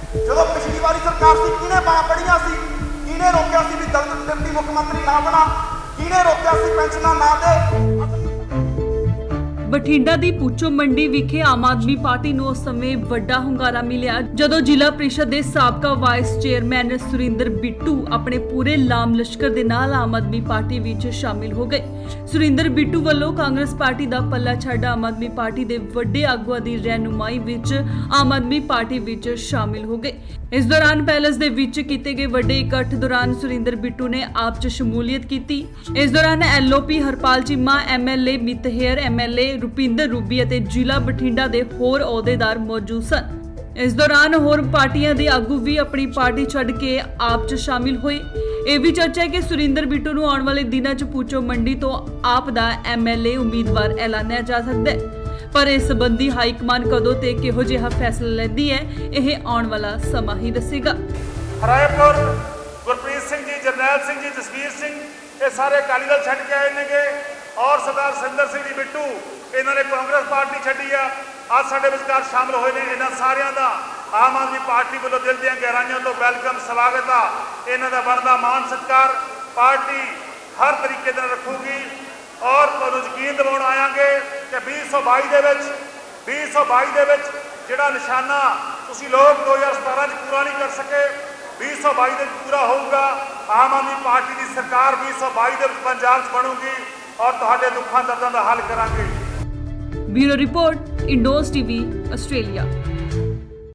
ਜਦੋਂ ਪਿਛਲੀ ਵਾਰੀ ਸਰਕਾਰ ਸੀ ਕਿਹਨੇ ਬਾਂਹ ਫੜੀਆਂ ਸੀ, ਕਿਹਨੇ ਰੋਕਿਆ ਸੀ ਵੀ ਦਲਿਤ ਡਿਪਟੀ ਮੁੱਖ ਮੰਤਰੀ ਨਾ ਬਣਾ, ਕਿਹਨੇ ਰੋਕਿਆ ਸੀ ਪੈਨਸ਼ਨਾਂ ਨਾ ਦੇ। ਬਠਿੰਡਾ ਦੀ ਪੁੱਛੋ ਮੰਡੀ ਵਿਖੇ ਆਮ ਆਦਮੀ ਪਾਰਟੀ ਨੂੰ ਉਸ ਸਮੇਂ ਵੱਡਾ ਹੁੰਗਾਰਾ ਮਿਲਿਆ ਜਦੋਂ ਜ਼ਿਲ੍ਹਾ ਪ੍ਰੀਸ਼ਦ ਦੇ ਸਾਬਕਾ ਵਾਈਸ ਚੇਅਰਮੈਨ ਸੁਰਿੰਦਰ ਬਿੱਟੂ ਆਪਣੇ ਪੂਰੇ ਲਾਮ ਲਸ਼ਕਰ ਦੇ ਨਾਲ ਆਮ ਆਦਮੀ ਪਾਰਟੀ ਵਿੱਚ ਸ਼ਾਮਿਲ ਹੋ ਗਏ। ਸੁਰਿੰਦਰ ਬਿੱਟੂ ਵੱਲੋਂ ਕਾਂਗਰਸ ਪਾਰਟੀ ਦਾ ਪੱਲਾ ਛੱਡ ਆਮ ਆਦਮੀ ਪਾਰਟੀ ਦੇ ਵੱਡੇ ਆਗੂਆਂ ਦੀ ਰਹਿਨੁਮਾਈ ਵਿੱਚ ਆਮ ਆਦਮੀ ਪਾਰਟੀ ਵਿੱਚ ਸ਼ਾਮਿਲ ਹੋ ਗਏ। ਇਸ ਦੌਰਾਨ ਪੈਲਸ ਦੇ ਵਿੱਚ ਕੀਤੇ ਗਏ ਵੱਡੇ ਇਕੱਠ ਦੌਰਾਨ ਸੁਰਿੰਦਰ ਬਿੱਟੂ ਨੇ ਆਪ 'ਚ ਸ਼ਮੂਲੀਅਤ ਕੀਤੀ। ਇਸ ਦੌਰਾਨ ਐਲਓਪੀ ਹਰਪਾਲ ਚੀਮਾ, ਐਮਐਲਏ ਮਿਤਹੇਰ, ਐਮਐਲਏ ਰੁਪਿੰਦਰ ਰੂਬੀ ਅਤੇ ਜ਼ਿਲ੍ਹਾ ਬਠਿੰਡਾ ਦੇ ਹੋਰ ਅਹੁਦੇਦਾਰ ਮੌਜੂਦ ਸਨ। ਇਸ ਦੌਰਾਨ ਹੋਰ ਪਾਰਟੀਆਂ ਦੇ ਆਗੂ ਵੀ ਆਪਣੀ ਪਾਰਟੀ ਛੱਡ ਕੇ ਆਪ 'ਚ ਸ਼ਾਮਿਲ ਹੋਏ। ਇਹ ਵੀ ਚਰਚਾ ਹੈ ਕਿ ਸੁਰਿੰਦਰ ਬਿੱਟੂ ਨੂੰ ਆਉਣ ਵਾਲੇ ਦਿਨਾਂ 'ਚ ਪੁੱਛੋ ਮੰਡੀ ਤੋਂ ਆਪ ਦਾ ਐਮਐਲਏ ਉਮੀਦਵਾਰ ਐਲਾਨਿਆ ਜਾ ਸਕਦਾ ਹੈ, ਪਰ ਇਸ ਸੰਬੰਧੀ ਹਾਈ ਕਮਾਨ ਕਦੋਂ ਤੇ ਕਿਹੋ ਜਿਹਾ ਫੈਸਲਾ ਲੈਂਦੀ ਹੈ ਇਹ ਆਉਣ ਵਾਲਾ ਸਮਾਂ ਹੀ ਦੱਸੇਗਾ। ਹਰਾਇਪੁਰ ਗੁਰਪ੍ਰੀਤ ਸਿੰਘ ਜੀ, ਜਰਨੈਲ ਸਿੰਘ ਜੀ, ਜਸਵੀਰ ਸਿੰਘ ਇਹ ਸਾਰੇ ਅਕਾਲੀ ਦਲ ਛੱਡ ਕੇ ਆਏ ਨੇਗੇ ਔਰ ਸਰਦਾਰ ਸੁਰਿੰਦਰ ਸਿੰਘ ਜੀ ਬਿੱਟੂ ਇਹਨਾਂ ਨੇ ਕਾਂਗਰਸ ਪਾਰਟੀ ਛੱਡੀ ਆ, ਅੱਜ ਸਾਡੇ ਵਿਚਕਾਰ ਸ਼ਾਮਲ ਹੋਏ ਨੇ। ਇਹਨਾਂ ਸਾਰਿਆਂ ਦਾ ਆਮ ਆਦਮੀ ਪਾਰਟੀ ਵੱਲੋਂ ਦਿਲ ਦੀਆਂ ਗਹਿਰਾਈਆਂ ਤੋਂ ਵੈਲਕਮ, ਸਵਾਗਤ ਆ। ਇਹਨਾਂ ਦਾ ਬਣਦਾ ਮਾਣ ਸਤਿਕਾਰ ਪਾਰਟੀ ਹਰ ਤਰੀਕੇ ਨਾਲ ਰੱਖੂਗੀ ਔਰ ਤੁਹਾਨੂੰ ਯਕੀਨ ਦਿਵਾਉਣ ਆਵਾਂਗੇ ਕਿ 2022 ਦੇ ਵਿੱਚ ਜਿਹੜਾ ਨਿਸ਼ਾਨਾ ਤੁਸੀਂ ਲੋਕ 2017 'ਚ ਪੂਰਾ ਨਹੀਂ ਕਰ ਸਕੇ 2022 ਦੇ ਵਿੱਚ ਪੂਰਾ ਹੋਊਗਾ। ਆਮ ਆਦਮੀ ਪਾਰਟੀ ਦੀ ਸਰਕਾਰ 2022 ਦੇ ਵਿੱਚ ਪੰਜਾਬ 'ਚ ਬਣੂਗੀ ਔਰ ਤੁਹਾਡੇ ਦੁੱਖਾਂ ਦਰਦਾਂ ਦਾ ਹੱਲ ਕਰਾਂਗੇ। Bureau report, Indos TV, Australia.